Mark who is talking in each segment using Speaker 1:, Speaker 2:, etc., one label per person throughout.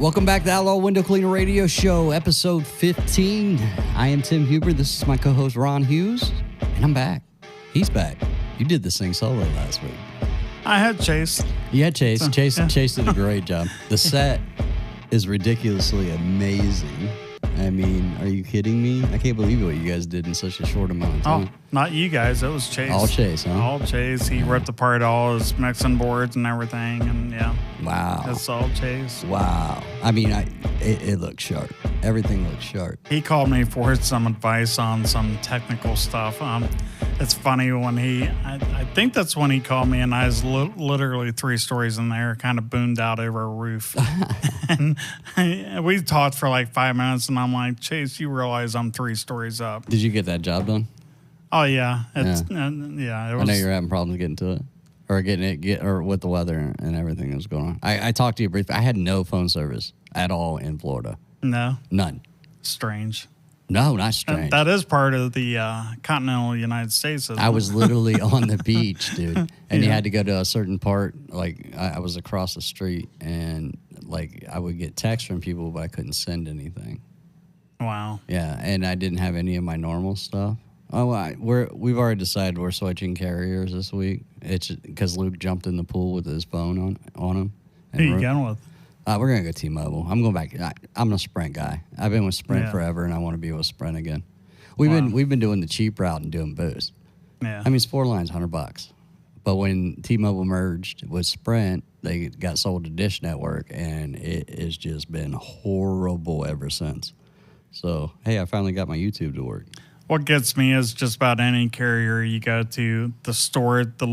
Speaker 1: Welcome back to Outlaw Window Cleaner Radio Show, episode 15. I am Tim Huber. This is my co-host Ron Hughes, and I'm back. He's back. You did this thing solo last week.
Speaker 2: I had Chase.
Speaker 1: You had Chase.
Speaker 2: So,
Speaker 1: Chase did a great job. The set is ridiculously amazing. I mean, are you kidding me? I can't believe what you guys did in such a short amount of time.
Speaker 2: Oh, not you guys. It was Chase.
Speaker 1: All Chase, huh?
Speaker 2: All Chase. He ripped apart all his mixing boards and everything, and yeah.
Speaker 1: Wow.
Speaker 2: It's all Chase.
Speaker 1: Wow. I mean, it looked sharp. Everything looked sharp.
Speaker 2: He called me for some advice on some technical stuff. It's funny when I think that's when he called me, and I was literally 3 stories in there, kind of boomed out over a roof. And we talked for like 5 minutes, and I'm like, Chase, you realize I'm 3 stories up.
Speaker 1: Did you get that job done?
Speaker 2: Oh, yeah. It was,
Speaker 1: I know you're having problems getting to it. Or or with the weather and everything that was going on. I talked to you briefly. I had no phone service at all in Florida.
Speaker 2: No?
Speaker 1: None.
Speaker 2: Strange.
Speaker 1: No, not strange.
Speaker 2: That is part of the continental United States.
Speaker 1: I was literally on the beach, dude. And you had to go to a certain part. Like, I was across the street, and, like, I would get texts from people, but I couldn't send anything.
Speaker 2: Wow.
Speaker 1: Yeah, and I didn't have any of my normal stuff. Oh, we've already decided we're switching carriers this week. It's because Luke jumped in the pool with his phone on him.
Speaker 2: Who you going with?
Speaker 1: We're going to go T-Mobile. I'm going back. I'm a Sprint guy. I've been with Sprint forever, and I want to be with Sprint again. We've been doing the cheap route and doing Boost.
Speaker 2: Yeah.
Speaker 1: I mean, it's 4 lines, $100. But when T-Mobile merged with Sprint, they got sold to Dish Network, and it has just been horrible ever since. So, hey, I finally got my YouTube to work.
Speaker 2: What gets me is just about any carrier you go to, the store, the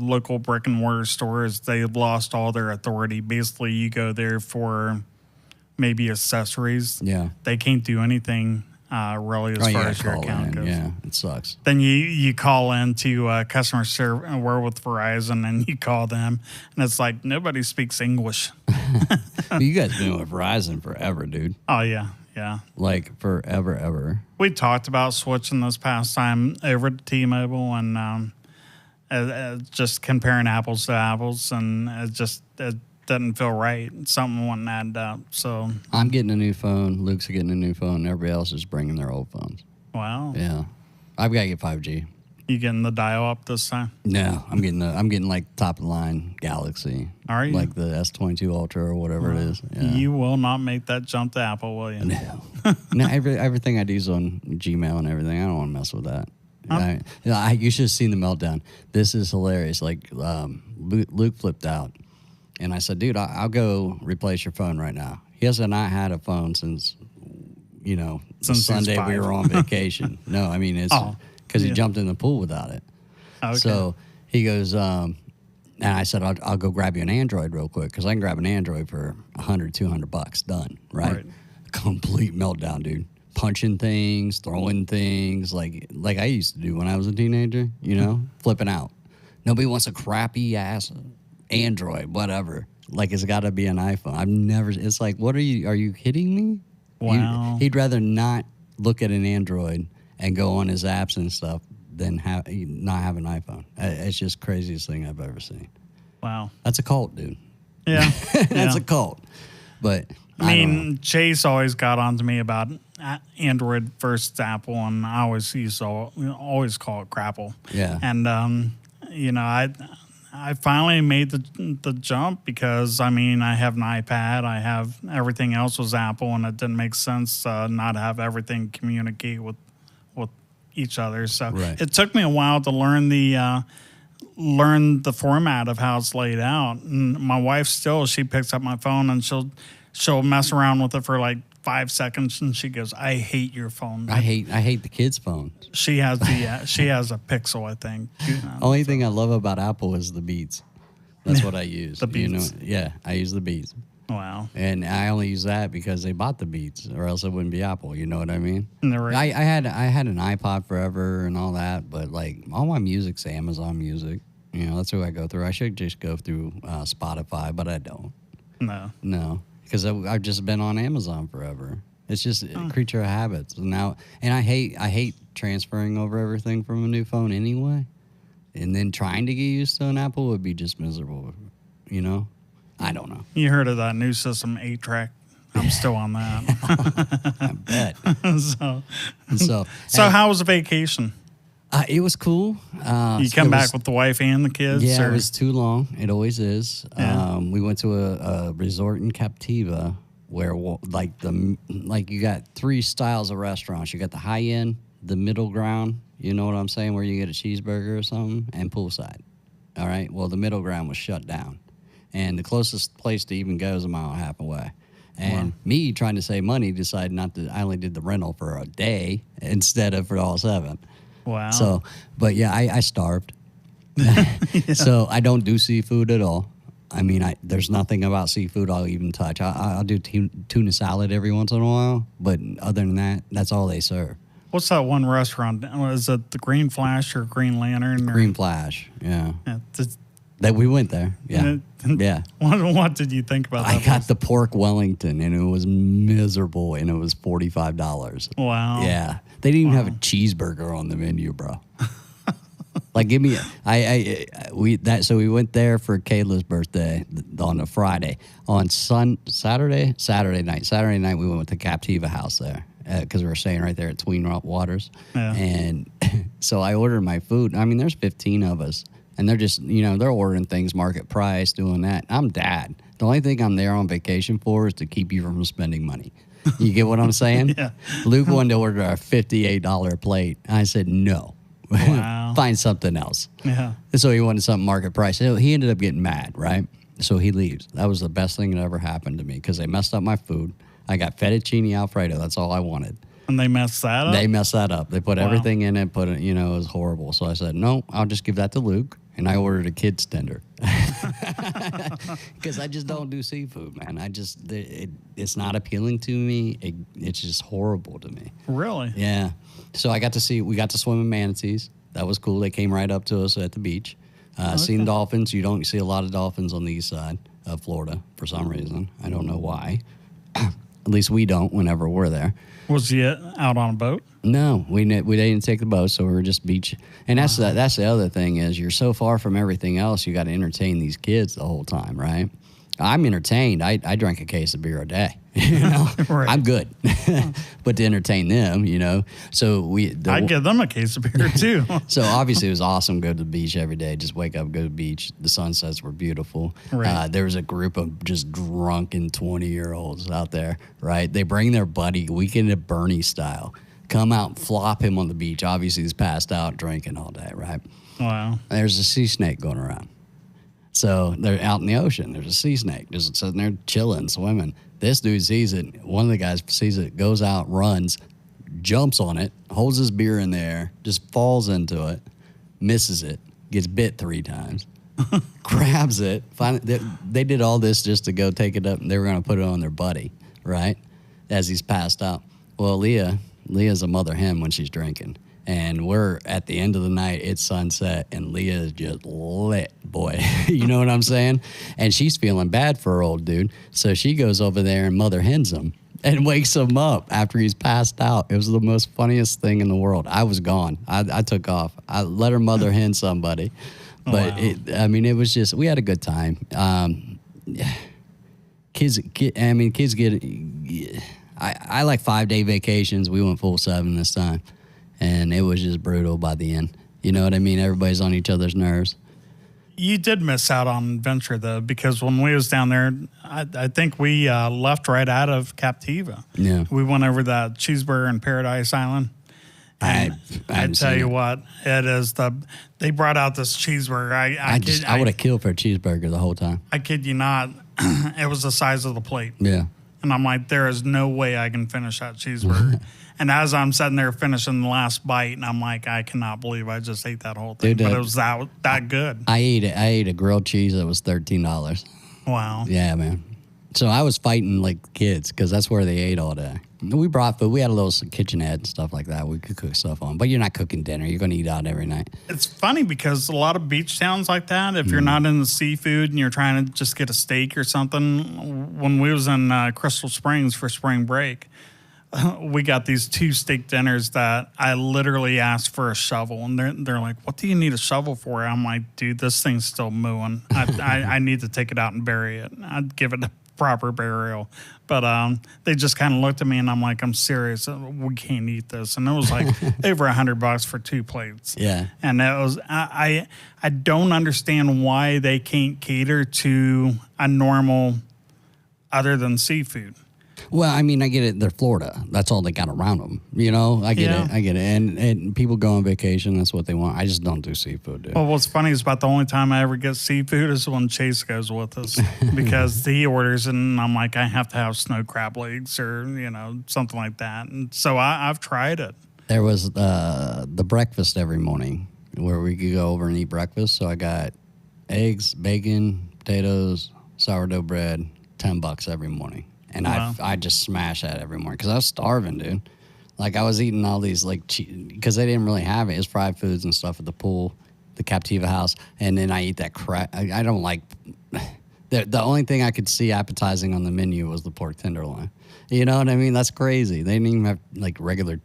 Speaker 2: local brick and mortar stores, they've lost all their authority. Basically, you go there for maybe accessories.
Speaker 1: Yeah.
Speaker 2: They can't do anything really as far as your account goes.
Speaker 1: Yeah, it sucks.
Speaker 2: Then you call into customer service, and we're with Verizon, and you call them, and it's like nobody speaks English.
Speaker 1: You guys been with Verizon forever, dude.
Speaker 2: Oh, yeah. Yeah.
Speaker 1: Like forever, ever.
Speaker 2: We talked about switching this past time over to T-Mobile and just comparing apples to apples, and it doesn't feel right. Something wouldn't add up. So
Speaker 1: I'm getting a new phone. Luke's getting a new phone. And everybody else is bringing their old phones.
Speaker 2: Wow.
Speaker 1: Yeah. I've got to get 5G.
Speaker 2: You getting the dial up this time?
Speaker 1: No, I'm getting like top of the line Galaxy.
Speaker 2: Are you?
Speaker 1: Like the S22 Ultra or whatever it is. Yeah.
Speaker 2: You will not make that jump to Apple, will you?
Speaker 1: No. No, everything I do is on Gmail and everything. I don't want to mess with that. You should have seen the meltdown. This is hilarious. Like Luke flipped out, and I said, "Dude, I'll go replace your phone right now." He has not had a phone since Sunday we were on vacation. No, I mean it's. Because he jumped in the pool without it. Okay. So he goes, and I said, I'll go grab you an Android real quick, because I can grab an Android for $100, $200. Done, right? Complete meltdown, dude. Punching things, throwing things, like I used to do when I was a teenager, flipping out. Nobody wants a crappy-ass Android, whatever. Like, it's got to be an iPhone. It's like, are you kidding me?
Speaker 2: Wow.
Speaker 1: He'd rather not look at an Android and go on his apps and stuff than not have an iPhone. It's just the craziest thing I've ever seen.
Speaker 2: Wow.
Speaker 1: That's a cult, dude.
Speaker 2: Yeah.
Speaker 1: That's a cult. But
Speaker 2: I mean, Chase always got on to me about Android versus Apple, and I always call it Grapple.
Speaker 1: Yeah.
Speaker 2: And, I finally made the jump because, I mean, I have an iPad. I have everything else was Apple, and it didn't make sense not have everything communicate with each other. So It took me a while to learn the format of how it's laid out. And my wife she picks up my phone and she'll mess around with it for like 5 seconds, and she goes, "I hate your phone."
Speaker 1: I hate the kids' phones.
Speaker 2: She has she has a Pixel, I think.
Speaker 1: Only thing I love about Apple is the Beats. That's what I use.
Speaker 2: The Beats.
Speaker 1: I use the Beats.
Speaker 2: Wow.
Speaker 1: And I only use that because they bought the Beats, or else it wouldn't be Apple. You know what I mean?
Speaker 2: Right.
Speaker 1: I had an iPod forever and all that, but like all my music's Amazon Music. That's who I go through. I should just go through Spotify, but I don't. No, because I've just been on Amazon forever. It's just a creature of habits now, and I hate transferring over everything from a new phone anyway, and then trying to get used to an Apple would be just miserable. I don't know.
Speaker 2: You heard of that new system, 8-track? I'm still on that.
Speaker 1: I bet.
Speaker 2: So
Speaker 1: hey,
Speaker 2: how was the vacation?
Speaker 1: it was cool.
Speaker 2: You come back with the wife and the kids?
Speaker 1: Yeah,
Speaker 2: or?
Speaker 1: it was too long. It always is.
Speaker 2: Yeah.
Speaker 1: We went to a resort in Captiva where like you got 3 styles of restaurants. You got the high end, the middle ground. You know what I'm saying? Where you get a cheeseburger or something, and poolside. All right. Well, the middle ground was shut down, and the closest place to even go is a mile and a half away. And me trying to save money decided not to. I only did the rental for a day instead of for all 7.
Speaker 2: Wow.
Speaker 1: So, but yeah, I starved. So I don't do seafood at all. I mean, there's nothing about seafood I'll even touch. I'll do tuna salad every once in a while, but other than that, that's all they serve.
Speaker 2: What's that one restaurant? Is it the Green Flash or Green Lantern?
Speaker 1: Green Flash, yeah.
Speaker 2: Just,
Speaker 1: That we went there, yeah. Yeah.
Speaker 2: What did you think about that?
Speaker 1: I got the pork Wellington, and it was miserable, and it was $45.
Speaker 2: Wow.
Speaker 1: Yeah. They didn't even have a cheeseburger on the menu, bro. Like, give me so we went there for Kayla's birthday on a Friday. On Saturday night we went to Captiva House there because we were staying right there at Tween Waters.
Speaker 2: Yeah.
Speaker 1: And so I ordered my food. I mean, there's 15 of us, and they're just, they're ordering things market price, doing that. I'm dad. The only thing I'm there on vacation for is to keep you from spending money. You get what I'm saying?
Speaker 2: Yeah.
Speaker 1: Luke wanted to order a $58 plate. I said no.
Speaker 2: Wow.
Speaker 1: Find something else.
Speaker 2: Yeah.
Speaker 1: And so he wanted something market price. So he ended up getting mad, right? So he leaves. That was the best thing that ever happened to me because they messed up my food. I got fettuccine Alfredo. That's all I wanted.
Speaker 2: And they messed that up?
Speaker 1: They messed that up. They put everything in it, it was horrible. So I said, no, I'll just give that to Luke. And I ordered a kid's tender. Because I just don't do seafood, man. It's not appealing to me. It's just horrible to me.
Speaker 2: Really?
Speaker 1: Yeah. So we got to swim in manatees. That was cool. They came right up to us at the beach. Seen dolphins. You don't see a lot of dolphins on the east side of Florida for some reason. I don't know why. At least we don't whenever we're there.
Speaker 2: Was he out on a boat?
Speaker 1: No, we didn't take the boat, so we were just beach. And that's the other thing is you're so far from everything else, you got to entertain these kids the whole time, right? I'm entertained. I drank a case of beer a day.
Speaker 2: Right.
Speaker 1: I'm good. But to entertain them, so
Speaker 2: I'd give them a case of beer too.
Speaker 1: So obviously it was awesome. Go to the beach every day. Just wake up, go to the beach. The sunsets were beautiful.
Speaker 2: Right.
Speaker 1: There was a group of just drunken 20-year-olds out there, right? They bring their buddy, Weekend at Bernie style, come out and flop him on the beach. Obviously he's passed out drinking all day, right?
Speaker 2: Wow.
Speaker 1: There's a sea snake going around. So they're out in the ocean. There's a sea snake just sitting there chilling, swimming. This dude sees it. One of the guys sees it, goes out, runs, jumps on it, holds his beer in there, just falls into it, misses it, gets bit 3 times, grabs it. They did all this just to go take it up, and they were going to put it on their buddy, right, as he's passed out. Well, Leah's a mother hen when she's drinking. And we're at the end of the night, it's sunset, and Leah is just lit, boy. You know what I'm saying? And she's feeling bad for her old dude. So she goes over there and mother hens him and wakes him up after he's passed out. It was the most funniest thing in the world. I was gone. I took off. I let her mother hen somebody. But,
Speaker 2: wow.
Speaker 1: it was just, we had a good time. Kids get, I like 5-day vacations. We went full 7 this time. And it was just brutal by the end. You know what I mean? Everybody's on each other's nerves.
Speaker 2: You did miss out on adventure, though, because when we was down there, I think we left right out of Captiva.
Speaker 1: Yeah.
Speaker 2: We went over that cheeseburger in Paradise Island. And I tell you what, it is they brought out this cheeseburger.
Speaker 1: I would have killed for a cheeseburger the whole time.
Speaker 2: I kid you not. It was the size of the plate.
Speaker 1: Yeah.
Speaker 2: And I'm like, there is no way I can finish that cheeseburger. And as I'm sitting there finishing the last bite, and I'm like, I cannot believe I just ate that whole thing. Dude, but it was that good.
Speaker 1: I ate a grilled cheese that was $13.
Speaker 2: Wow.
Speaker 1: Yeah, man. So I was fighting like kids because that's where they ate all day. We brought food. We had a little kitchenette and stuff like that. We could cook stuff on. But you're not cooking dinner. You're going to eat out every night.
Speaker 2: It's funny because a lot of beach towns like that, if you're not into seafood and you're trying to just get a steak or something, when we was in Crystal Springs for spring break, we got these 2 steak dinners that I literally asked for a shovel, and they're like, "What do you need a shovel for?" I'm like, "Dude, this thing's still mooing. I need to take it out and bury it. I'd give it a proper burial." But they just kind of looked at me, and I'm like, "I'm serious. We can't eat this." And it was like over $100 for 2 plates.
Speaker 1: Yeah.
Speaker 2: And it was I don't understand why they can't cater to a normal other than seafood.
Speaker 1: Well, I mean, I get it. They're Florida. That's all they got around them. You know, I get it. I get it. And people go on vacation. That's what they want. I just don't do seafood, dude.
Speaker 2: Well, what's funny is about the only time I ever get seafood is when Chase goes with us because he orders and I'm like, I have to have snow crab legs or, something like that. And so I've tried it.
Speaker 1: There was the breakfast every morning where we could go over and eat breakfast. So I got eggs, bacon, potatoes, sourdough bread, $10 every morning. And wow. I just smash that every morning because I was starving, dude. Like I was eating all these because they didn't really have it. It's fried foods and stuff at the pool, the Captiva house, and then I eat that crap. I don't like. The only thing I could see appetizing on the menu was the pork tenderloin. You know what I mean? That's crazy. They didn't even have like regular.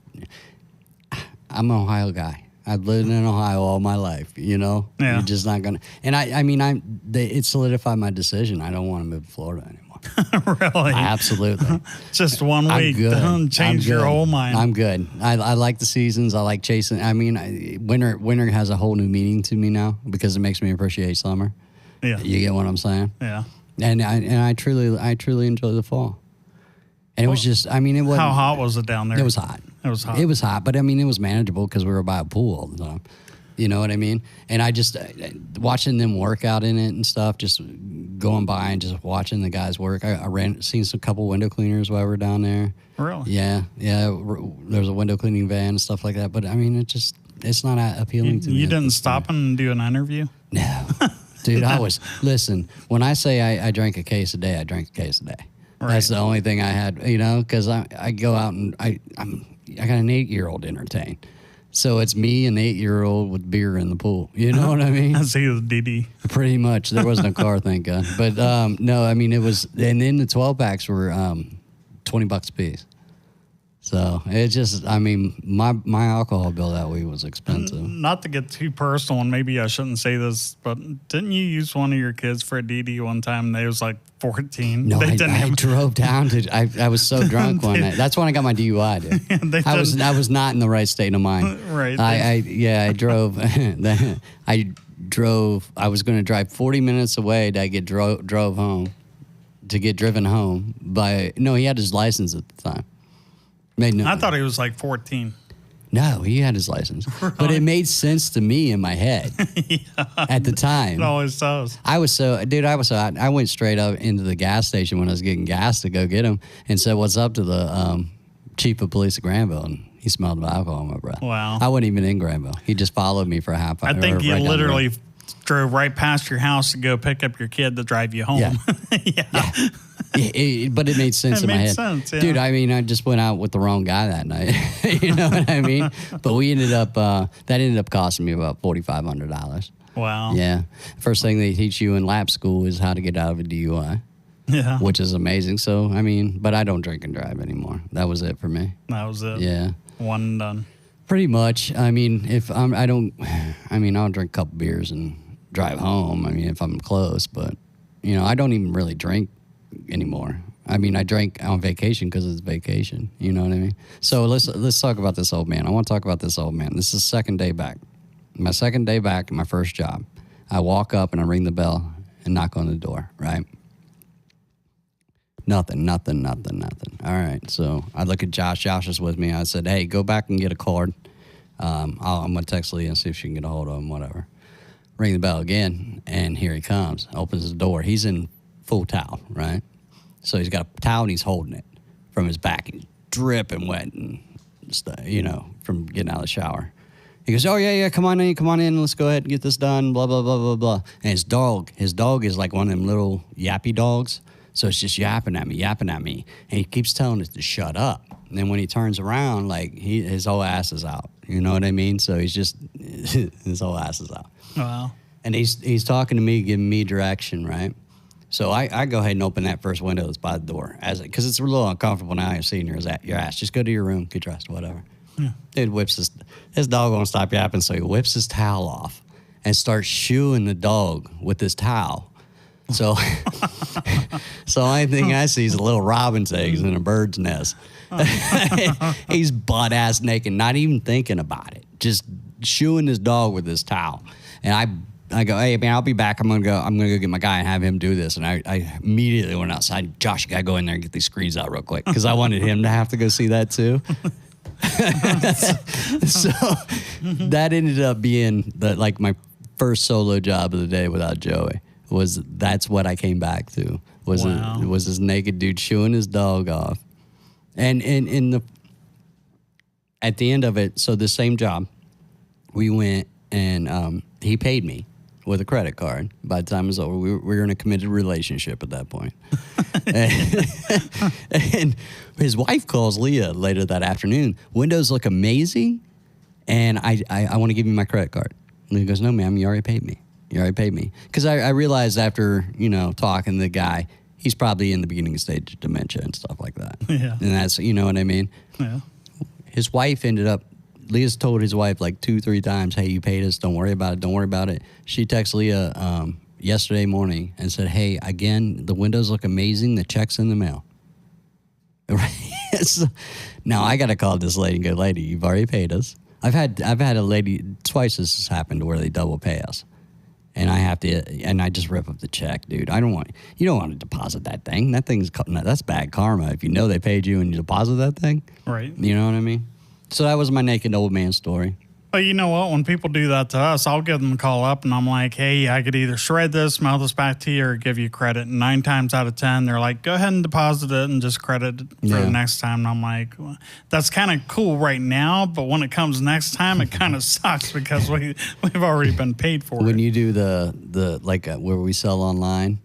Speaker 1: I'm an Ohio guy. I've lived in Ohio all my life. Yeah. You're just not gonna. And it solidified my decision. I don't want to move to Florida anymore.
Speaker 2: Really?
Speaker 1: Absolutely.
Speaker 2: Just 1 week. Don't change your whole mind.
Speaker 1: I'm good. I like the seasons. I like chasing. I mean, winter has a whole new meaning to me now because it makes me appreciate summer.
Speaker 2: Yeah.
Speaker 1: You get what I'm saying?
Speaker 2: Yeah.
Speaker 1: And I truly enjoy the fall. And it was just, it wasn't.
Speaker 2: How hot was it down there?
Speaker 1: It was hot. It was hot, but it was manageable because we were by a pool all the time. You know what I mean? And I just, watching them work out in it and stuff, just going by and just watching the guys work. Seen some couple window cleaners while we were down there.
Speaker 2: Really?
Speaker 1: Yeah. There was a window cleaning van and stuff like that. But it's not appealing to me.
Speaker 2: You didn't stop and do an interview?
Speaker 1: No. Dude, listen, when I say I drank a case a day, I drank a case a day. Right. That's the only thing I had, because I go out and I got an 8-year-old to entertain. So it's me and the 8-year-old with beer in the pool. You know what I mean?
Speaker 2: I see the DD.
Speaker 1: Pretty much. There wasn't a car, thank God. But no, it was, and then the 12-packs were $20 a piece. So it just, my alcohol bill that week was expensive.
Speaker 2: Not to get too personal, and maybe I shouldn't say this, but didn't you use one of your kids for a DD one time and they was like 14?
Speaker 1: No, I drove down to, I was so drunk one night. That's when I got my DUI, dude. I was not in the right state of mind.
Speaker 2: Right.
Speaker 1: I drove, I was going to drive 40 minutes away to get drove home, to get driven home he had his license at the time.
Speaker 2: I thought he was like 14.
Speaker 1: No, he had his license. Really? But it made sense to me in my head at the time.
Speaker 2: It always does.
Speaker 1: I was so hot. I went straight up into the gas station when I was getting gas to go get him and said, "What's up?" to the chief of police of Granville. And he smelled of alcohol in my breath.
Speaker 2: Wow.
Speaker 1: I wasn't even in Granville. He just followed me for a half hour.
Speaker 2: I think he literally drove right past your house to go pick up your kid to drive you home.
Speaker 1: Yeah. Yeah. But it made sense in my head.
Speaker 2: Sense, yeah.
Speaker 1: Dude, I just went out with the wrong guy that night. You know what I mean? But we ended up, that ended up costing me about $4,500.
Speaker 2: Wow.
Speaker 1: Yeah. First thing they teach you in lap school is how to get out of a DUI.
Speaker 2: Yeah.
Speaker 1: Which is amazing. So, but I don't drink and drive anymore. That was it for me.
Speaker 2: That was it.
Speaker 1: Yeah.
Speaker 2: One and done.
Speaker 1: Pretty much. If I'll drink a couple beers and drive home. If I'm close, but, I don't even really drink anymore. I drank on vacation because it's vacation. You know what I mean? So let's talk about this old man. I want to talk about this old man. This is second day back. My second day back at my first job. I walk up and I ring the bell and knock on the door, right? Nothing. All right. So I look at Josh. Josh is with me. I said, "Hey, go back and get a card. I'm going to text Leah and see if she can get a hold of him, whatever." Ring the bell again, and here he comes. Opens the door. He's in full towel, right? So he's got a towel and he's holding it from his back. He's dripping wet and stuff, from getting out of the shower. He goes, "Oh, yeah, come on in. Let's go ahead and get this done, blah, blah, blah, blah, blah." And his dog is like one of them little yappy dogs. So it's just yapping at me. And he keeps telling it to shut up. And then when he turns around, like his whole ass is out. You know what I mean? So he's just, his whole ass is out.
Speaker 2: Wow.
Speaker 1: And he's talking to me, giving me direction, right? So I go ahead and open that first window that's by the door, because it's a little uncomfortable now. You're seeing your ass. Just go to your room, get dressed, whatever. Yeah. Dude whips his dog won't stop yapping, so he whips his towel off and starts shooing the dog with his towel. So, so only thing I see is a little robin's eggs in a bird's nest. He's butt ass naked, not even thinking about it, just shooing his dog with his towel. And I go, hey man, I'll be back. I'm gonna go get my guy and have him do this. And I immediately went outside. Josh, you gotta go in there and get these screens out real quick, because I wanted him to have to go see that too. So that ended up being my first solo job of the day without Joey. That's what I came back to. Was this naked dude shooing his dog off. And at the end of it, so the same job, we went and he paid me with a credit card. By the time it was over, we were in a committed relationship at that point. and his wife calls Leah later that afternoon. Windows look amazing, and I want to give you my credit card. And he goes, no, ma'am, you already paid me. Because I realized after, talking to the guy, he's probably in the beginning stage of dementia and stuff like that. Yeah. And that's, you know what I mean? Yeah. His wife Leah's told his wife 2-3 times, hey, you paid us, don't worry about it. She texted Leah yesterday morning and said, hey, again, the windows look amazing, the check's in the mail. Right? So, now I got to call this lady and go, lady, you've already paid us. I've had a lady, twice this has happened, where they double pay us. And I just rip up the check, dude. You don't want to deposit that thing. That's bad karma. If you know they paid you and you deposit that thing. Right. You know what I mean? So that was my naked old man story.
Speaker 2: But you know what? When people do that to us, I'll give them a call up and I'm like, hey, I could either shred this, mail this back to you, or give you credit. And 9 times out of 10, they're like, go ahead and deposit it and just credit it for the next time. And I'm like, well, that's kind of cool right now, but when it comes next time, it kind of sucks because we've already been paid for it.
Speaker 1: When you do the where we sell online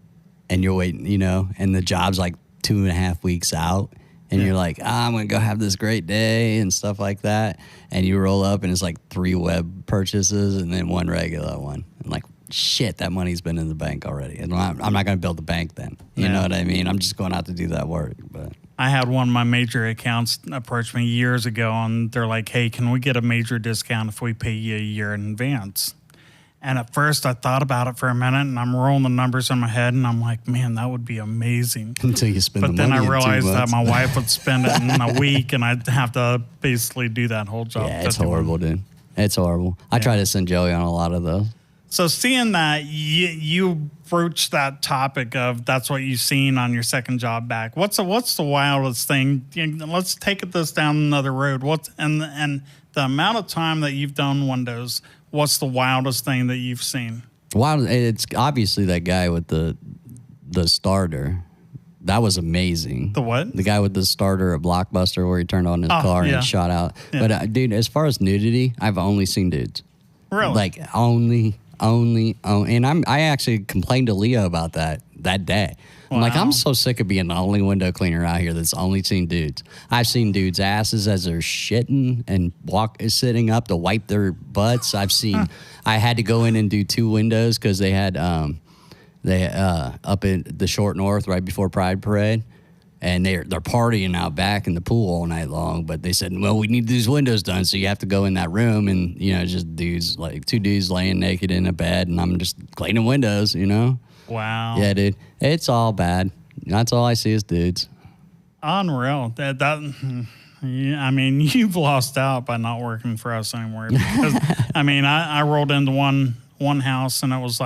Speaker 1: and you're waiting, and the job's 2.5 weeks out. And you're like, I'm going to go have this great day and stuff like that. And you roll up and it's 3 web purchases and then 1 regular one. I'm shit, that money's been in the bank already. And I'm not going to build the bank then. You know what I mean? I'm just going out to do that work. But
Speaker 2: I had one of my major accounts approach me years ago and they're like, hey, can we get a major discount if we pay you a year in advance? And at first I thought about it for a minute and I'm rolling the numbers in my head and I'm like, man, that would be amazing.
Speaker 1: Until you spend the money.
Speaker 2: But then I realized that my wife would spend it in a week and I'd have to basically do that whole job.
Speaker 1: Yeah, it's horrible, dude. It's horrible. I try to send Joey on a lot of those.
Speaker 2: So seeing that, you broached that topic of that's what you've seen on your second job back. What's the wildest thing? Let's take this down another road. And the amount of time that you've done windows, what's the wildest thing that you've seen?
Speaker 1: It's obviously that guy with the starter. That was amazing.
Speaker 2: The what?
Speaker 1: The guy with the starter at Blockbuster where he turned on his car and shot out. Yeah. But dude, as far as nudity, I've only seen dudes.
Speaker 2: Really?
Speaker 1: Only. And I actually complained to Leah about that day. I'm I'm so sick of being the only window cleaner out here that's only seen dudes. I've seen dudes' asses as they're shitting and sitting up to wipe their butts. I've seen. I had to go in and do 2 windows because they had up in the Short North right before Pride Parade, and they're partying out back in the pool all night long. But they said, well, we need these windows done, so you have to go in that room, and just dudes 2 dudes laying naked in a bed, and I'm just cleaning windows,
Speaker 2: Wow.
Speaker 1: Yeah, dude. It's all bad. That's all I see is dudes.
Speaker 2: Unreal. I mean, you've lost out by not working for us anymore. Because, I rolled into one house and it was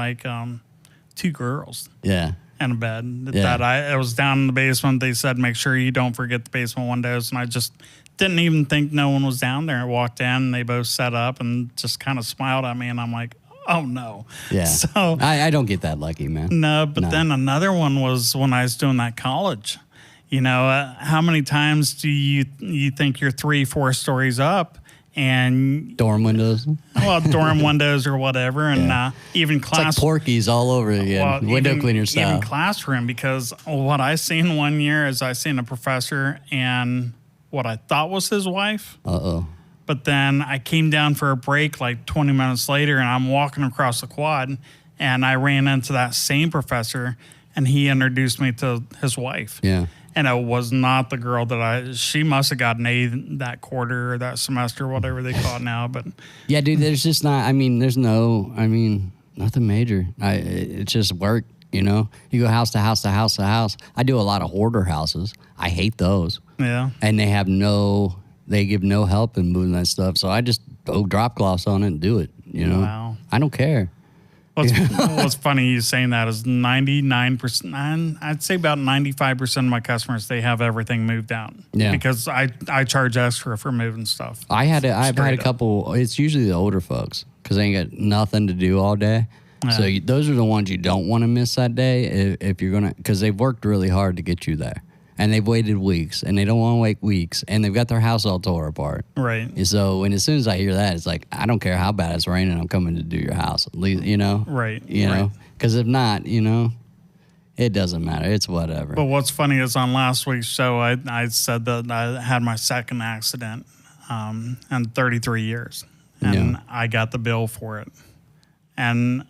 Speaker 2: 2 girls.
Speaker 1: Yeah.
Speaker 2: And a bed. Yeah. It was down in the basement. They said, make sure you don't forget the basement windows. And I just didn't even think no one was down there. I walked in and they both set up and just kind of smiled at me. And I'm like, oh, no.
Speaker 1: Yeah. So I don't get that lucky, man.
Speaker 2: No, but then another one was when I was doing that college. How many times do you think you're 3-4 stories up and
Speaker 1: dorm windows?
Speaker 2: Well, dorm windows or whatever, and even class.
Speaker 1: It's like Porky's all over again. Well, window cleaner style.
Speaker 2: Even classroom, because what I seen one year is I seen a professor and what I thought was his wife. But then I came down for a break 20 minutes later, and I'm walking across the quad, and I ran into that same professor. and he introduced me to his wife.
Speaker 1: Yeah.
Speaker 2: And it was not the girl she must have got an A that quarter or that semester, whatever they call it now. But
Speaker 1: yeah, dude, there's just not, nothing major. It's just work, you know? You go house to house to house to house. I do a lot of hoarder houses. I hate those.
Speaker 2: yeah.
Speaker 1: And they give no help in moving that stuff. So I just throw drop cloths on it and do it, you know?
Speaker 2: Wow.
Speaker 1: I don't care.
Speaker 2: What's funny you saying that is 99%, I'd say about 95% of my customers, they have everything moved out.
Speaker 1: Yeah.
Speaker 2: Because I charge extra for moving stuff.
Speaker 1: I've had a
Speaker 2: Straight up.
Speaker 1: couple, it's usually the older folks because they ain't got nothing to do all day.
Speaker 2: Yeah.
Speaker 1: So those are the ones you don't want to miss that day if you're going to, because they've worked really hard to get you there. And they've waited weeks, and they don't want to wait weeks, and they've got their house all tore apart.
Speaker 2: Right.
Speaker 1: So as soon as I hear that, it's like, I don't care how bad it's raining, I'm coming to do your house, at least, you know?
Speaker 2: Right.
Speaker 1: You know? Because if not, you know, it doesn't matter. It's whatever.
Speaker 2: But what's funny is on last week's show, I said that I had my second accident in 33 years, and I got the bill for it. And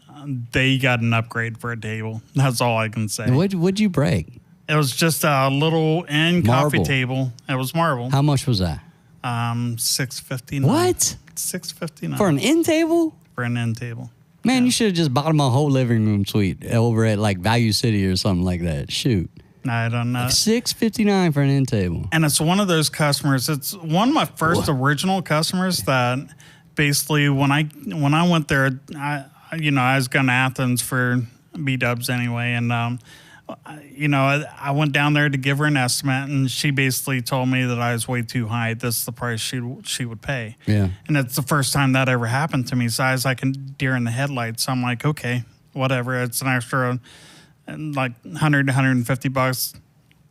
Speaker 2: they got an upgrade for a table. That's all I can say.
Speaker 1: What'd you break?
Speaker 2: It was just a little coffee
Speaker 1: Marble.
Speaker 2: table. It was marble.
Speaker 1: How much was that?
Speaker 2: $6.59.
Speaker 1: What?
Speaker 2: $6.59
Speaker 1: For an end table?
Speaker 2: for an end table.
Speaker 1: Man, you should have just bought them a whole living room suite over at like Value City or something like that. Shoot.
Speaker 2: I don't know.
Speaker 1: $6.59 for an end table.
Speaker 2: And it's one of those customers. It's one of my first original customers that basically when I went there, I was going to Athens for B-dubs anyway, and I went down there to give her an estimate, and she basically told me that I was way too high. This is the price she would pay.
Speaker 1: Yeah.
Speaker 2: And it's the first time that ever happened to me. So I was like a deer in the headlights. So I'm like, okay, whatever. It's an extra like $100 to $150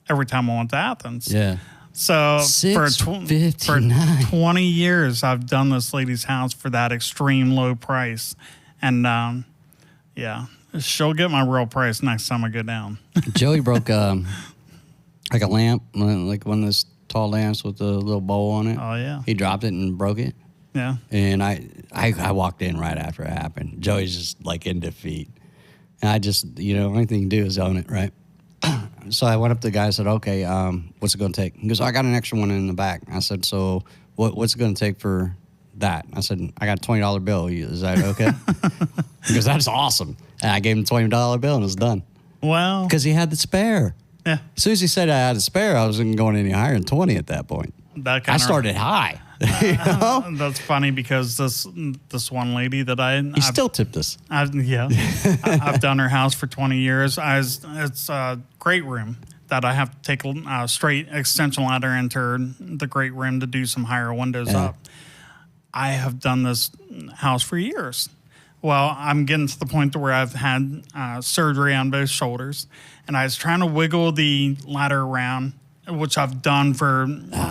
Speaker 2: every time I went to Athens.
Speaker 1: Yeah.
Speaker 2: So for
Speaker 1: $6.59.
Speaker 2: 20 years, I've done this lady's house for that extreme low price. And she'll get my real price next time I go down.
Speaker 1: Joey broke like a lamp, like one of those tall lamps with a little bowl on it.
Speaker 2: Oh, yeah.
Speaker 1: He dropped it and broke it.
Speaker 2: Yeah.
Speaker 1: And I walked in right after it happened. Joey's just like in defeat. And I just, the only thing you can do is own it, right? So I went up to the guy and said, okay, what's it going to take? He goes, I got an extra one in the back. I said, so what's it going to take for that? I said, I got a $20 bill. Is that okay? He goes, that's awesome. And I gave him a $20 bill and it was done.
Speaker 2: Well.
Speaker 1: Because he had the spare.
Speaker 2: Yeah.
Speaker 1: As soon as he said I had a spare, I wasn't going any higher than 20 at that point. I started high.
Speaker 2: That's funny because this one lady that
Speaker 1: He still tipped us.
Speaker 2: I've done her house for 20 years. It's a great room that I have to take a straight extension ladder into the great room to do some higher windows up. I have done this house for years. Well, I'm getting to the point where I've had surgery on both shoulders, and I was trying to wiggle the ladder around, which I've done for...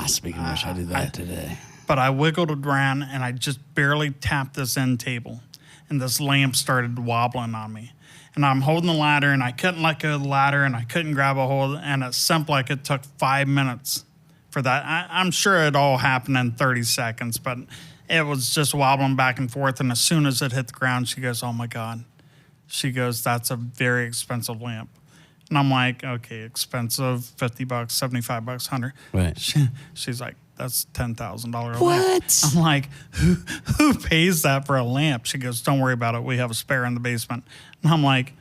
Speaker 1: Speaking of which, I did that today.
Speaker 2: But I wiggled it around, and I just barely tapped this end table, and this lamp started wobbling on me. And I'm holding the ladder, and I couldn't let go of the ladder, and I couldn't grab a hold, and it seemed like it took 5 minutes for that. I'm sure it all happened in 30 seconds, but it was just wobbling back and forth, and as soon as it hit the ground, she goes, oh, my God. She goes, that's a very expensive lamp. And I'm like, okay, expensive, $50, $75, $100.
Speaker 1: Right.
Speaker 2: She's like, that's $10,000 lamp.
Speaker 1: What?
Speaker 2: I'm like, who pays that for a lamp? She goes, don't worry about it. We have a spare in the basement. And I'm like,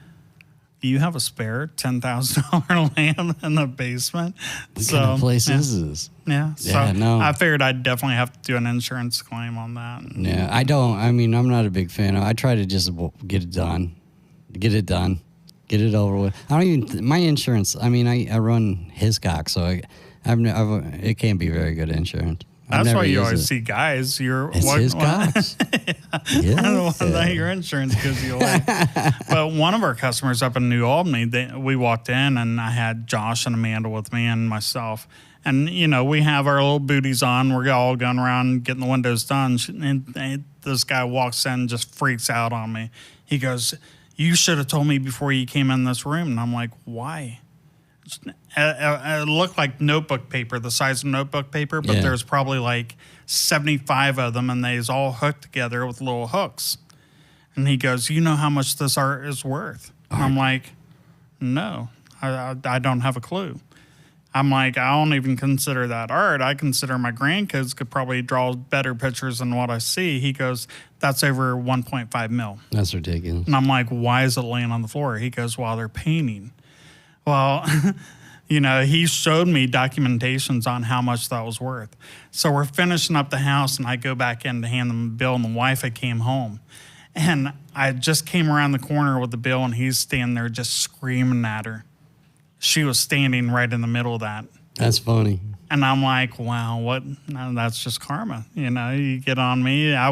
Speaker 2: you have a spare $10,000 lamp in the basement?
Speaker 1: What kind of place is this?
Speaker 2: Yeah. So
Speaker 1: no.
Speaker 2: I figured I'd definitely have to do an insurance claim on that.
Speaker 1: Yeah, I'm not a big fan. I try to just get it done. Get it over with. My insurance, I run Hiscox, so it can't be very good insurance.
Speaker 2: That's why you always see guys.
Speaker 1: It's Hiscox.
Speaker 2: I don't know that your insurance gives you away. But one of our customers up in New Albany, we walked in and I had Josh and Amanda with me and myself. And, we have our little booties on. We're all going around getting the windows done. And this guy walks in and just freaks out on me. He goes, you should have told me before you came in this room. And I'm like, why? It looked like notebook paper, the size of notebook paper, but there's probably like 75 of them, and they's all hooked together with little hooks. And he goes, you know how much this art is worth? And I'm like, No, I don't have a clue. I'm like, I don't even consider that art. I consider my grandkids could probably draw better pictures than what I see. He goes, that's over 1.5 mil.
Speaker 1: That's ridiculous.
Speaker 2: And I'm like, why is it laying on the floor? He goes, well, they're painting. Well, he showed me documentations on how much that was worth. So we're finishing up the house, and I go back in to hand them the bill, and the wife had came home. And I just came around the corner with the bill, and he's standing there just screaming at her. She was standing right in the middle of that.
Speaker 1: That's funny.
Speaker 2: And I'm like, wow, what? No, that's just karma. You get on me. I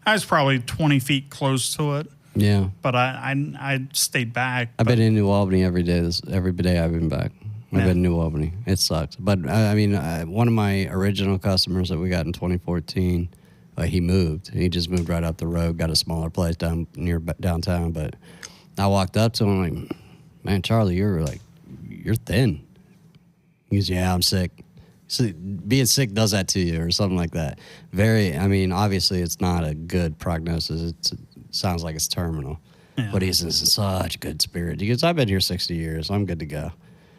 Speaker 2: was probably 20 feet close to it.
Speaker 1: Yeah.
Speaker 2: But I stayed back.
Speaker 1: I've been in New Albany every day. Every day I've been back. I've been in New Albany. It sucks. But, one of my original customers that we got in 2014, he moved. He just moved right up the road, got a smaller place down near downtown. But I walked up to him like, man, Charlie, you're thin. He goes, yeah, I'm sick. So being sick does that to you or something like that. Obviously it's not a good prognosis. It sounds like it's terminal. Yeah. But he's in such good spirit. He goes, I've been here 60 years. I'm good to go.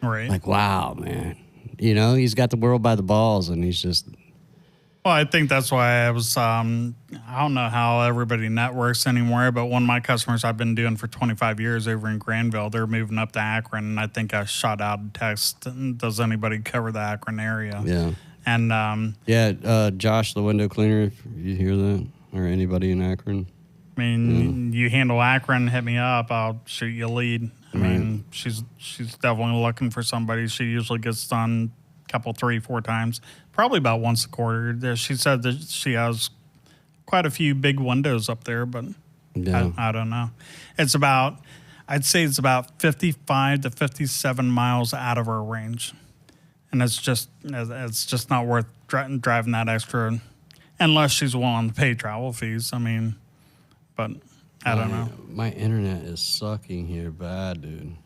Speaker 2: Right.
Speaker 1: Like, wow, man. He's got the world by the balls, and he's just...
Speaker 2: Well, I think that's why I was, I don't know how everybody networks anymore, but one of my customers I've been doing for 25 years over in Granville, they're moving up to Akron, and I think I shot out a text, does anybody cover the Akron area?
Speaker 1: Yeah.
Speaker 2: And
Speaker 1: Josh, the window cleaner, if you hear that, or anybody in Akron.
Speaker 2: You handle Akron, hit me up, I'll shoot you a lead. She's definitely looking for somebody. She usually gets done a couple, 3-4 times. Probably about once a quarter. She said that she has quite a few big windows up there, but I don't know. I'd say it's about 55 to 57 miles out of our range. And it's just not worth driving that extra unless she's willing to pay travel fees. But I don't know.
Speaker 1: My internet is sucking here bad, dude.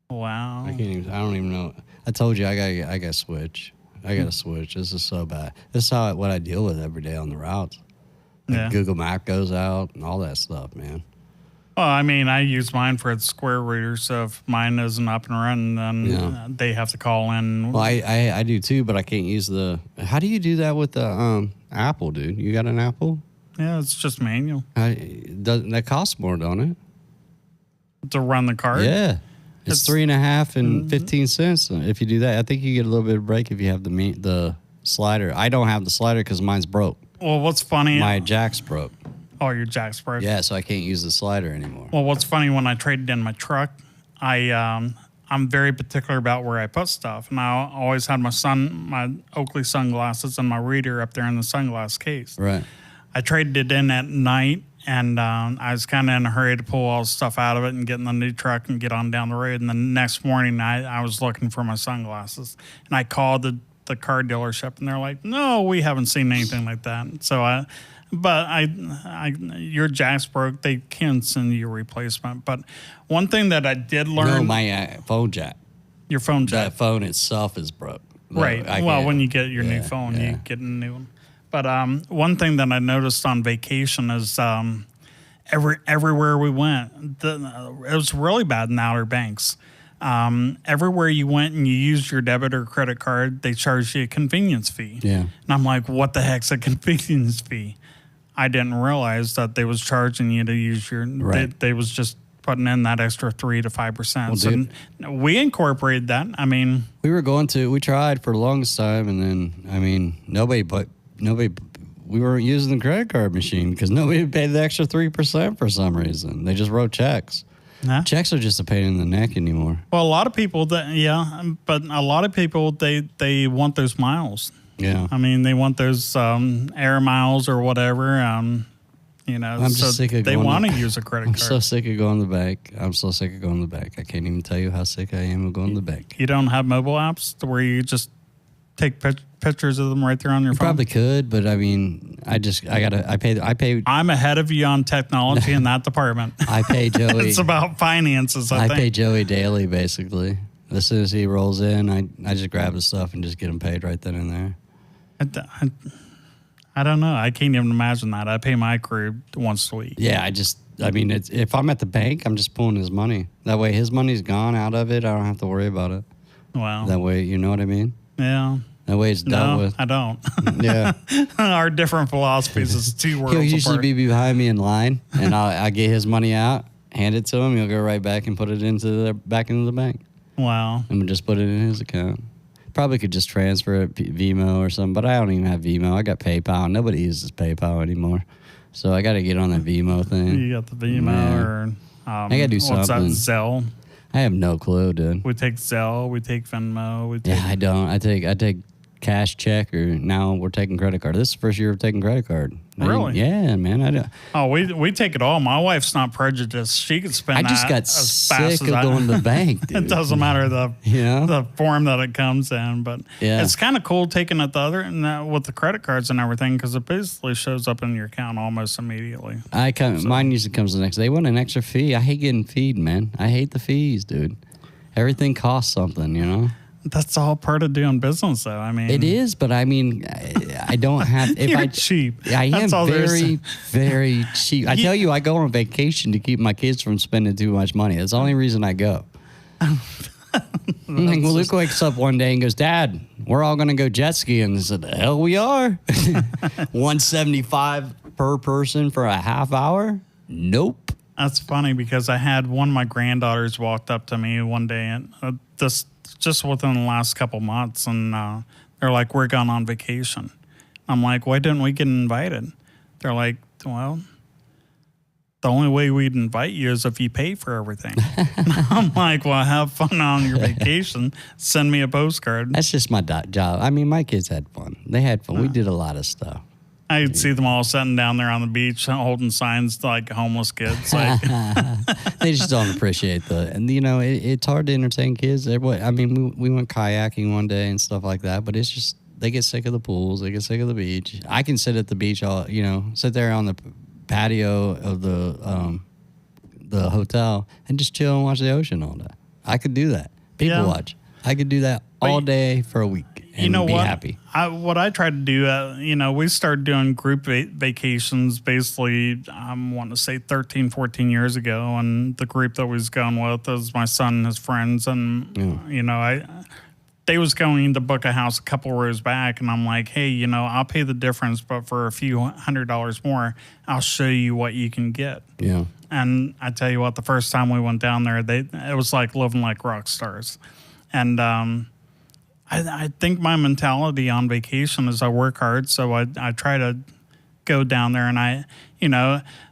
Speaker 2: Wow.
Speaker 1: I don't even know. I told you I got to switch. I got to switch. This is so bad. This is what I deal with every day on the routes. Google Map goes out and all that stuff, man.
Speaker 2: Well, I use mine for the square reader, so if mine isn't up and running, then they have to call in.
Speaker 1: Well, I do too, but I can't use the... How do you do that with the Apple, dude? You got an Apple?
Speaker 2: Yeah, it's just manual.
Speaker 1: That costs more, don't it?
Speaker 2: To run the card?
Speaker 1: Yeah. It's $3.50 and 15 cents if you do that. I think you get a little bit of break if you have the slider. I don't have the slider because mine's broke.
Speaker 2: Well, what's funny?
Speaker 1: My jack's broke.
Speaker 2: Oh, your jack's broke.
Speaker 1: Yeah, so I can't use the slider anymore.
Speaker 2: Well, what's funny, when I traded in my truck, I'm very particular about where I put stuff, and I always had my Oakley sunglasses and my reader up there in the sunglass case.
Speaker 1: Right.
Speaker 2: I traded it in at night. And I was kind of in a hurry to pull all the stuff out of it and get in the new truck and get on down the road. And the next morning, I was looking for my sunglasses. And I called the car dealership, and they're like, no, we haven't seen anything like that. So your jack's broke. They can send you a replacement. But one thing that I did learn.
Speaker 1: No, my phone jack.
Speaker 2: Your phone jack.
Speaker 1: That phone itself is broke.
Speaker 2: Right. When you get your new phone, you get a new one. But one thing that I noticed on vacation is everywhere we went, it was really bad in the Outer Banks. Everywhere you went and you used your debit or credit card, they charged you a convenience fee.
Speaker 1: Yeah.
Speaker 2: And I'm like, what the heck's a convenience fee? I didn't realize that they was charging you to use your...
Speaker 1: Right.
Speaker 2: They was just putting in that extra 3 to 5%.
Speaker 1: Well,
Speaker 2: so we incorporated that.
Speaker 1: We tried for the longest time, and then, nobody, we weren't using the credit card machine because nobody paid the extra 3% for some reason. They just wrote checks.
Speaker 2: Huh?
Speaker 1: Checks are just a pain in the neck anymore.
Speaker 2: Well, a lot of people, but a lot of people, they want those miles.
Speaker 1: Yeah.
Speaker 2: They want those air miles or whatever. I'm just sick of going. They want to use a credit card.
Speaker 1: I'm so sick of going to the bank. I can't even tell you how sick I am of going to the bank.
Speaker 2: You don't have mobile apps to where you just take pictures of them right there on your phone?
Speaker 1: Probably could, but I pay.
Speaker 2: I'm ahead of you on technology in that department.
Speaker 1: I pay Joey.
Speaker 2: It's about finances, I think.
Speaker 1: Pay Joey daily, basically. As soon as he rolls in, I just grab the stuff and just get him paid right then and there.
Speaker 2: I don't know. I can't even imagine that. I pay my crew once a week.
Speaker 1: Yeah, I mean, if I'm at the bank, I'm just pulling his money. That way his money's gone out of it. I don't have to worry about it.
Speaker 2: Wow.
Speaker 1: That way, you know what I mean?
Speaker 2: Yeah.
Speaker 1: That way it's dealt with.
Speaker 2: I don't.
Speaker 1: Yeah.
Speaker 2: Our different philosophies is 2 worlds
Speaker 1: He'll usually
Speaker 2: apart.
Speaker 1: be behind me in line, and I get his money out, hand it to him. He'll go right back and put it back into the bank.
Speaker 2: Wow.
Speaker 1: And just put it in his account. Probably could just transfer it Venmo or something, but I don't even have Venmo. I got PayPal. Nobody uses PayPal anymore. So I got to get on that Venmo thing.
Speaker 2: You got the Venmo or
Speaker 1: I got to do
Speaker 2: what's
Speaker 1: something.
Speaker 2: that, Zelle?
Speaker 1: I have no clue, dude.
Speaker 2: We take Zelle. We take Venmo.
Speaker 1: Yeah, I don't. I take cash check, or now we're taking credit card. This is the first year of taking credit card.
Speaker 2: Really?
Speaker 1: Yeah, man. I don't.
Speaker 2: Oh, we take it all. My wife's not prejudiced. She could spend.
Speaker 1: I just
Speaker 2: that
Speaker 1: got
Speaker 2: as
Speaker 1: sick
Speaker 2: fast
Speaker 1: of
Speaker 2: as
Speaker 1: going to the bank, dude.
Speaker 2: It doesn't matter the form that it comes in, but
Speaker 1: Yeah.
Speaker 2: it's kind of cool taking it the other and with the credit cards and everything because it basically shows up in your account almost immediately.
Speaker 1: Mine usually comes the next day. They want an extra fee. I hate getting feed, man. I hate the fees, dude. Everything costs something, you know?
Speaker 2: That's all part of doing business, though. I mean,
Speaker 1: It is, but I mean, I don't have. If
Speaker 2: you're
Speaker 1: I
Speaker 2: cheap.
Speaker 1: I am
Speaker 2: That's all there's-
Speaker 1: very, very cheap. I tell you, I go on vacation to keep my kids from spending too much money. That's the only reason I go. Like, Luke wakes up one day and goes, "Dad, we're all going to go jet skiing." I said, "The hell we are." $175 per person for a half hour? Nope.
Speaker 2: That's funny because I had one of my granddaughters walked up to me one day and this just within the last couple months, and they're like, "We're going on vacation." I'm like, "Why didn't we get invited?" They're like, "Well, the only way we'd invite you is if you pay for everything." I'm like, "Well, have fun on your vacation. Send me a postcard."
Speaker 1: That's just my job. I mean, my kids had fun. They had fun. We did a lot of stuff.
Speaker 2: I'd see them all sitting down there on the beach holding signs like homeless kids. Like,
Speaker 1: They just don't appreciate and you know, it's hard to entertain kids. I mean, we went kayaking one day and stuff like that, but it's just, they get sick of the pools. They get sick of the beach. I can sit at the beach sit there on the patio of the hotel and just chill and watch the ocean all day. I could do that. People watch. I could do that all day for a week and be happy.
Speaker 2: What I try to do, we started doing group vacations basically, I want to say 13, 14 years ago. And the group that was going with was my son and his friends. And, they was going to book a house a couple rows back. And I'm like, "Hey, I'll pay the difference, but for a few $100s more, I'll show you what you can get."
Speaker 1: Yeah.
Speaker 2: And I tell you what, the first time we went down there, it was like living like rock stars. And I think my mentality on vacation is I work hard, so I try to go down there. And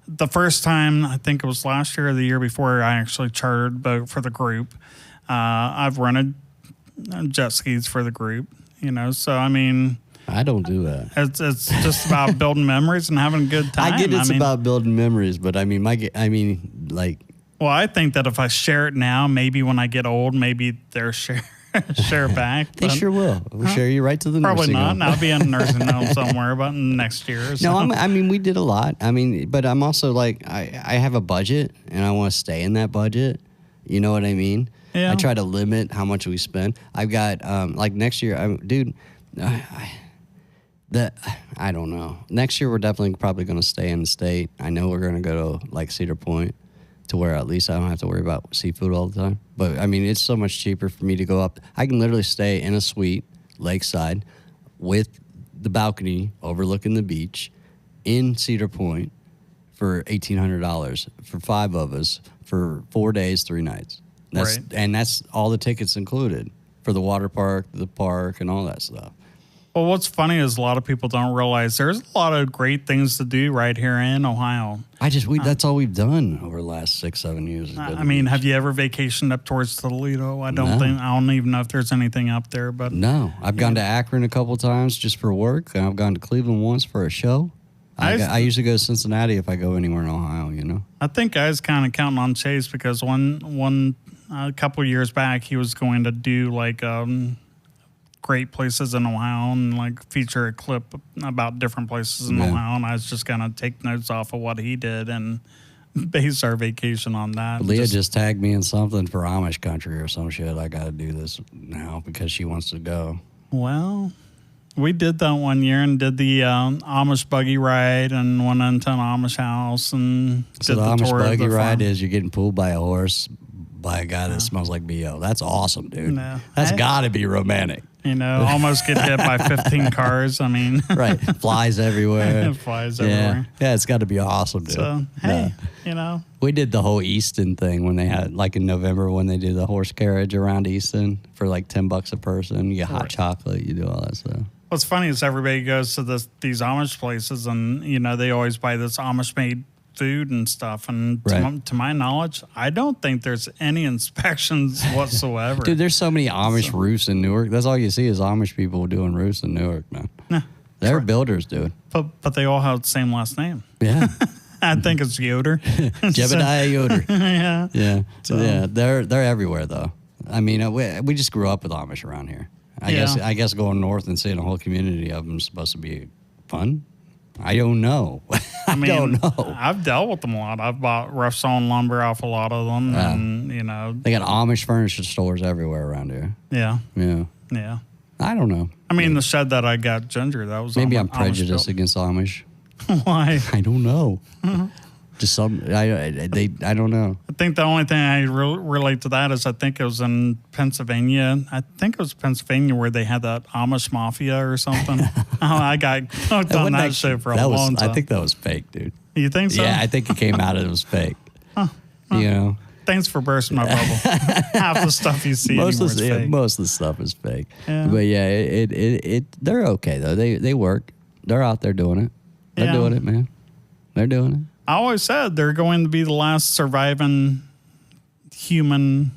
Speaker 2: the first time, I think it was last year or the year before, I actually chartered a boat for the group. I've rented jet skis for the group, so I mean,
Speaker 1: I don't do that.
Speaker 2: it's just about building memories and having a good time.
Speaker 1: I get it's about building memories, but I mean,
Speaker 2: well, I think that if I share it now, maybe when I get old, maybe they'll share back.
Speaker 1: They sure will. We'll share you right to the
Speaker 2: Probably
Speaker 1: nursing
Speaker 2: not.
Speaker 1: home.
Speaker 2: I'll be in a nursing home somewhere about next year. Or so.
Speaker 1: No, I mean, we did a lot. I mean, but I'm also like, I have a budget, and I want to stay in that budget. You know what I mean?
Speaker 2: Yeah.
Speaker 1: I try to limit how much we spend. I've got, like next year, I don't know. Next year, we're definitely probably going to stay in the state. I know we're going to go to like Cedar Point, to where at least I don't have to worry about seafood all the time. But I mean, it's so much cheaper for me to go up. I can literally stay in a suite, lakeside, with the balcony overlooking the beach in Cedar Point for $1,800 for 5 of us for 4 days, 3 nights.
Speaker 2: Right.
Speaker 1: And that's all the tickets included for the water park, the park, and all that stuff.
Speaker 2: Well, what's funny is a lot of people don't realize there's a lot of great things to do right here in Ohio.
Speaker 1: That's all we've done over the last 6-7 years.
Speaker 2: I mean, have you ever vacationed up towards Toledo? I don't even know if there's anything up there. But
Speaker 1: no, I've gone to Akron a couple times just for work, and I've gone to Cleveland once for a show. I usually go to Cincinnati if I go anywhere in Ohio.
Speaker 2: I think I was kind of counting on Chase because a couple of years back he was going to do like great places in Ohio and like feature a clip about different places in Ohio, and I was just gonna take notes off of what he did and base our vacation on that.
Speaker 1: Leah just tagged me in something for Amish country or some shit. I got to do this now because she wants to go.
Speaker 2: Well, We did that one year and did the Amish buggy ride and went into an Amish house and
Speaker 1: So
Speaker 2: did
Speaker 1: the
Speaker 2: the
Speaker 1: Amish
Speaker 2: tour of
Speaker 1: buggy
Speaker 2: the
Speaker 1: ride
Speaker 2: farm.
Speaker 1: is you're getting pulled by a horse by a guy that smells like BO. That's awesome, dude.
Speaker 2: No.
Speaker 1: That's got to be romantic.
Speaker 2: Almost get hit by 15 cars. I mean,
Speaker 1: Right. Flies everywhere.
Speaker 2: it flies everywhere.
Speaker 1: Yeah, it's got to be awesome, dude.
Speaker 2: So, hey,
Speaker 1: We did the whole Easton thing when they had, like in November, when they do the horse carriage around Easton for like $10 a person. You get hot chocolate, you do all that stuff.
Speaker 2: what's funny is everybody goes to these Amish places and, they always buy this Amish-made food and stuff. And to my knowledge, I don't think there's any inspections whatsoever.
Speaker 1: Dude, there's so many Amish roofs in Newark. That's all you see is Amish people doing roofs in Newark, man.
Speaker 2: Nah,
Speaker 1: They're builders, dude.
Speaker 2: But they all have the same last name.
Speaker 1: Yeah.
Speaker 2: I think it's Yoder.
Speaker 1: Jebediah Yoder.
Speaker 2: Yeah.
Speaker 1: Yeah. Yeah. They're everywhere though. I mean, we just grew up with Amish around here. I guess going north and seeing a whole community of them is supposed to be fun. I don't know. I don't know.
Speaker 2: I've dealt with them a lot. I've bought rough sawn lumber off a lot of them, and
Speaker 1: they got Amish furniture stores everywhere around here.
Speaker 2: Yeah.
Speaker 1: Yeah.
Speaker 2: Yeah.
Speaker 1: I don't know.
Speaker 2: I mean, the shed that I got Ginger, that was
Speaker 1: maybe I'm
Speaker 2: Amish
Speaker 1: prejudiced
Speaker 2: built.
Speaker 1: against Amish.
Speaker 2: Why?
Speaker 1: I don't know. Just some. I don't know.
Speaker 2: I think the only thing I relate to that is I think it was in Pennsylvania. I think it was Pennsylvania where they had that Amish mafia or something. I got hooked on that shit for a long time.
Speaker 1: I think that was fake, dude.
Speaker 2: You think so?
Speaker 1: Yeah, I think it came out it was fake.
Speaker 2: Thanks for bursting my bubble. Half the stuff you see
Speaker 1: most
Speaker 2: anymore is fake.
Speaker 1: Most of the stuff is fake.
Speaker 2: Yeah.
Speaker 1: But yeah, it they're okay though. They work. They're out there doing it. They're doing it, man. They're doing it.
Speaker 2: I always said they're going to be the last surviving human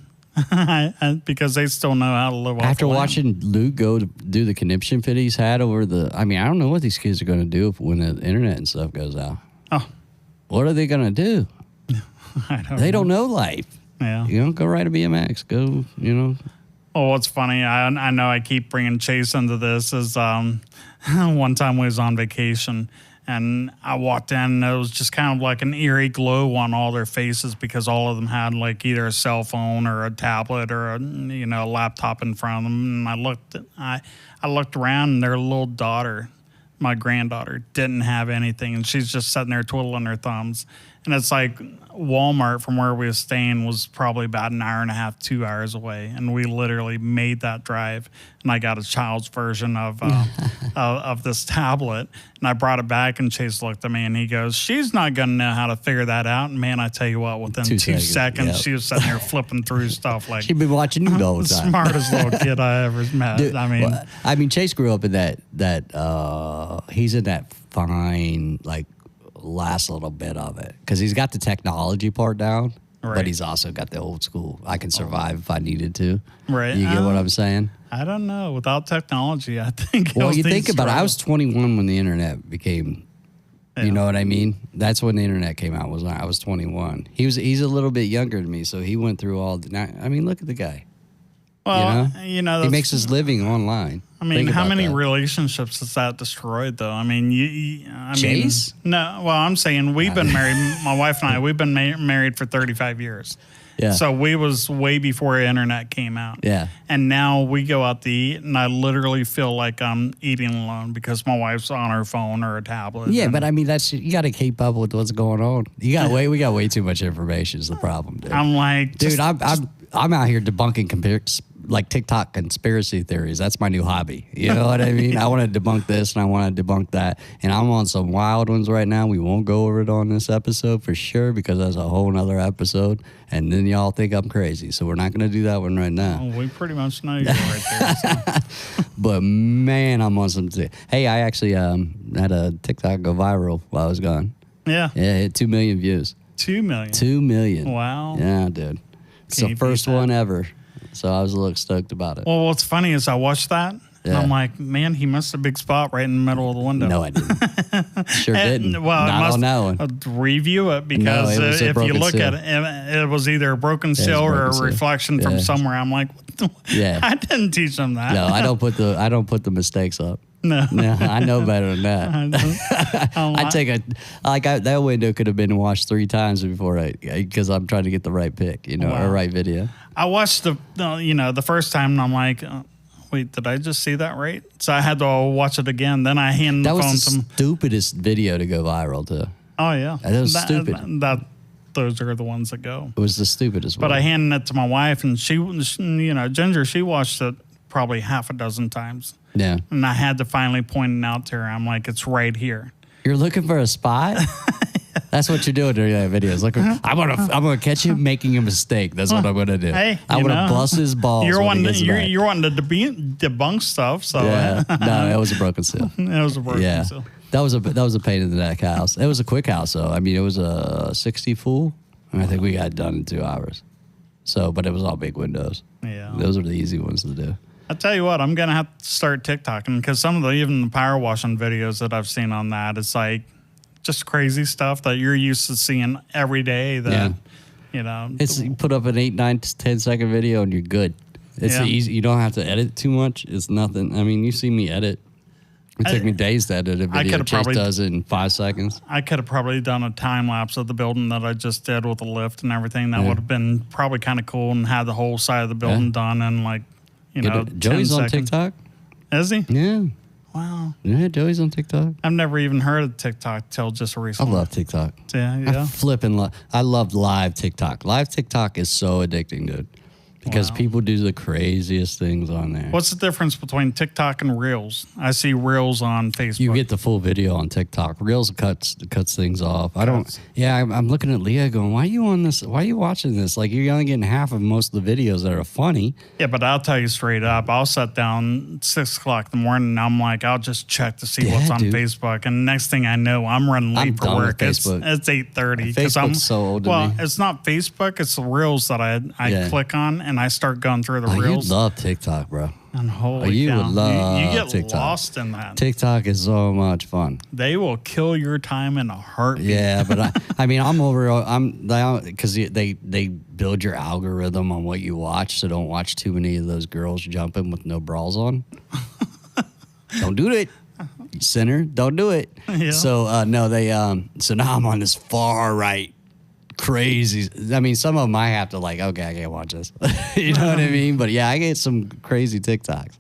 Speaker 2: because they still know how to live off
Speaker 1: After
Speaker 2: the land.
Speaker 1: watching Luke go to do the conniption fit he's had over I don't know what these kids are going to do when the internet and stuff goes out.
Speaker 2: Oh.
Speaker 1: What are they going to do? They don't know life.
Speaker 2: Yeah.
Speaker 1: Go ride a BMX. Go,
Speaker 2: Well, what's funny, I know I keep bringing Chase into this, is one time we was on vacation, and I walked in, and it was just kind of like an eerie glow on all their faces because all of them had like either a cell phone or a tablet or a laptop in front of them. And I looked around, and their little daughter, my granddaughter, didn't have anything, and she's just sitting there twiddling her thumbs. And it's like Walmart from where we were staying was probably about an hour and a half, 2 hours away. And we literally made that drive. And I got a child's version of this tablet. And I brought it back, and Chase looked at me and he goes, "She's not going to know how to figure that out." And man, I tell you what, within 2 seconds, she was sitting there flipping through stuff like
Speaker 1: she'd been watching you all the
Speaker 2: the
Speaker 1: time.
Speaker 2: smartest little kid I ever met.
Speaker 1: Dude, Chase grew up in that he's in that fine, like, last little bit of it because he's got the technology part down, but he's also got the old school. I can survive if I needed to.
Speaker 2: Right.
Speaker 1: You get what I'm saying?
Speaker 2: I don't know. Without technology, I think.
Speaker 1: Well, you think about it. I was 21 when the internet became. You know what I mean? That's when the internet came out. I was 21. He's a little bit younger than me, so he went through all. Look at the guy.
Speaker 2: Well,
Speaker 1: he makes his living online.
Speaker 2: I mean, how many relationships has that destroyed, though? I mean,
Speaker 1: Chase?
Speaker 2: No, well, I'm saying we've been married. My wife and I, we've been married for 35 years.
Speaker 1: Yeah.
Speaker 2: So we was way before the internet came out.
Speaker 1: Yeah.
Speaker 2: And now we go out to eat, and I literally feel like I'm eating alone because my wife's on her phone or a tablet.
Speaker 1: Yeah, but I mean, you got to keep up with what's going on. We got way too much information. Is the problem, dude?
Speaker 2: I'm like,
Speaker 1: dude, I'm out here debunking like TikTok conspiracy theories. That's my new hobby. You know what I mean? I want to debunk this and I want to debunk that. And I'm on some wild ones right now. We won't go over it on this episode for sure because that's a whole nother episode. And then y'all think I'm crazy. So we're not going to do that one right now.
Speaker 2: We pretty much know you're right there. So.
Speaker 1: But man, I'm on some. Hey, I actually had a TikTok go viral while I was gone.
Speaker 2: Yeah.
Speaker 1: Yeah, it hit 2 million views.
Speaker 2: 2 million?
Speaker 1: 2 million.
Speaker 2: Wow.
Speaker 1: Yeah, dude. It's the first one ever. So I was a little stoked about it.
Speaker 2: Well, what's funny is I watched that, and I'm like, man, he missed a big spot right in the middle of the window.
Speaker 1: No, I didn't. Sure didn't.
Speaker 2: Well,
Speaker 1: not on that one.
Speaker 2: Review it because if you look at it, it was either a broken seal or a reflection from somewhere. I'm like, I didn't teach them that.
Speaker 1: No, I don't put the mistakes up.
Speaker 2: No,
Speaker 1: I know better than that. I take that window could have been washed 3 times before because I'm trying to get the right pick, or right video.
Speaker 2: I watched the first time and I'm like, wait, did I just see that right? So I had to watch it again. Then I handed the phone
Speaker 1: That was
Speaker 2: to
Speaker 1: the stupidest video to go viral, too.
Speaker 2: Oh, yeah.
Speaker 1: That was stupid.
Speaker 2: Those are the ones that go.
Speaker 1: It was the stupidest one.
Speaker 2: But I handed it to my wife, and she, Ginger, she watched it probably half a dozen times.
Speaker 1: Yeah.
Speaker 2: And I had to finally point it out to her. I'm like, it's right here.
Speaker 1: You're looking for a spot? That's what you're doing during that video. It's like, I'm gonna catch him making a mistake. That's what I'm gonna do.
Speaker 2: Hey,
Speaker 1: I'm gonna bust his balls.
Speaker 2: You're wanting to debunk stuff. So
Speaker 1: yeah, no, it was a broken seal.
Speaker 2: It was a broken seal.
Speaker 1: That was a pain in the neck house. It was a quick house though. I mean, it was a 60 full, and I think we got it done in 2 hours. So, but it was all big windows.
Speaker 2: Yeah,
Speaker 1: those are the easy ones to do.
Speaker 2: I tell you what, I'm gonna have to start TikToking because some of even the power washing videos that I've seen on that, it's like just crazy stuff that you're used to seeing every day. That
Speaker 1: you put up an 8, 9, 10 second video and you're good. It's easy. You don't have to edit too much. It's nothing. I mean, you see me edit. It took me days to edit a video. Chase does it in 5 seconds.
Speaker 2: I could have probably done a time lapse of the building that I just did with the lift and everything. That would have been probably kind of cool and had the whole side of the building done in like,
Speaker 1: Joey's
Speaker 2: 10
Speaker 1: on
Speaker 2: seconds.
Speaker 1: TikTok.
Speaker 2: Is he?
Speaker 1: Yeah.
Speaker 2: Wow.
Speaker 1: Yeah, Joey's on TikTok.
Speaker 2: I've never even heard of TikTok till just recently.
Speaker 1: I love TikTok.
Speaker 2: Yeah.
Speaker 1: I love live TikTok. Live TikTok is so addicting, dude. Because people do the craziest things on there.
Speaker 2: What's the difference between TikTok and Reels? I see Reels on Facebook.
Speaker 1: You get the full video on TikTok. Reels cuts things off. I'm looking at Leah going, why are you on this? Why are you watching this? Like, you're only getting half of most of the videos that are funny.
Speaker 2: Yeah, but I'll tell you straight up. I'll sit down 6 o'clock in the morning and I'm like, I'll just check to see what's on Facebook. And next thing I know, I'm running late for work. It's 8:30.
Speaker 1: Facebook's so old to me.
Speaker 2: Well, it's not Facebook. It's the Reels that I click on and I start going through the Reels.
Speaker 1: You love TikTok, bro.
Speaker 2: And holy cow.
Speaker 1: Would love
Speaker 2: you get
Speaker 1: TikTok.
Speaker 2: lost in that.
Speaker 1: TikTok is so much fun.
Speaker 2: They will kill your time in a heartbeat.
Speaker 1: Yeah, but because they build your algorithm on what you watch, so don't watch too many of those girls jumping with no bras on. Don't do it, you sinner. Don't do it.
Speaker 2: Yeah.
Speaker 1: So so now I'm on this far right. Crazy. I mean, some of them I have to like, okay, I can't watch this. You know what I mean? But yeah, I get some crazy TikToks.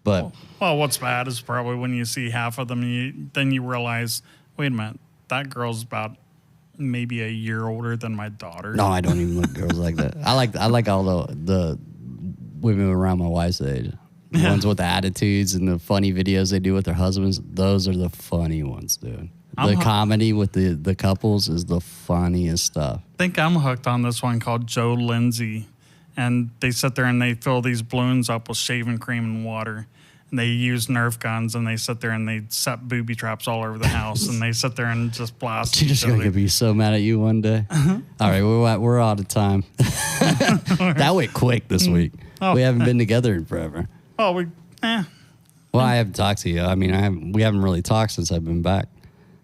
Speaker 1: But
Speaker 2: well, what's bad is probably when you see half of them, then you realize, wait a minute, that girl's about maybe a year older than my daughter.
Speaker 1: No, I don't even look at girls like that. I like all the women around my wife's age. The ones with the attitudes and the funny videos they do with their husbands. Those are the funny ones, dude. The comedy with the couples is the funniest stuff.
Speaker 2: I think I'm hooked on this one called Joe Lindsay. And they sit there and they fill these balloons up with shaving cream and water. And they use Nerf guns and they sit there and they set booby traps all over the house. And they sit there and just blast
Speaker 1: She's just going to be so mad at you one day. All right, we're out of time. That went quick this week. We haven't been together in forever.
Speaker 2: Oh,
Speaker 1: Well, I haven't talked to you. I mean, we haven't really talked since I've been back.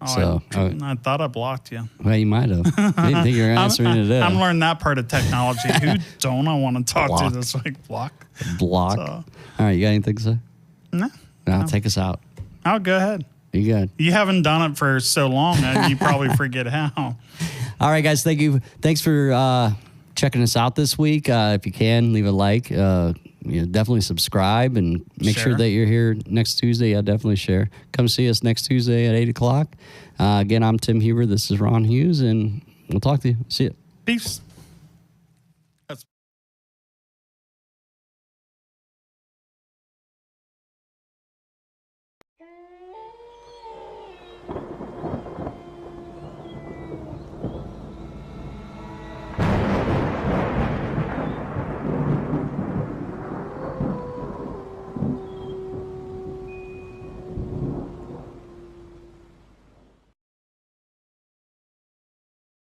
Speaker 2: Oh, I thought I blocked you.
Speaker 1: Well, you might have. I didn't think you were answering today.
Speaker 2: I'm learning that part of technology. Who don't I want to talk to this week? Block.
Speaker 1: So. All right, you got anything to say? No. Take us out.
Speaker 2: Oh, go ahead.
Speaker 1: You good?
Speaker 2: You haven't done it for so long, you probably forget how.
Speaker 1: All right, guys. Thank you. Thanks for checking us out this week. If you can, leave a like. Definitely subscribe and make sure that you're here next Tuesday. Yeah, definitely share. Come see us next Tuesday at 8 o'clock. Again, I'm Tim Huber. This is Ron Hughes, and we'll talk to you. See you.
Speaker 2: Peace.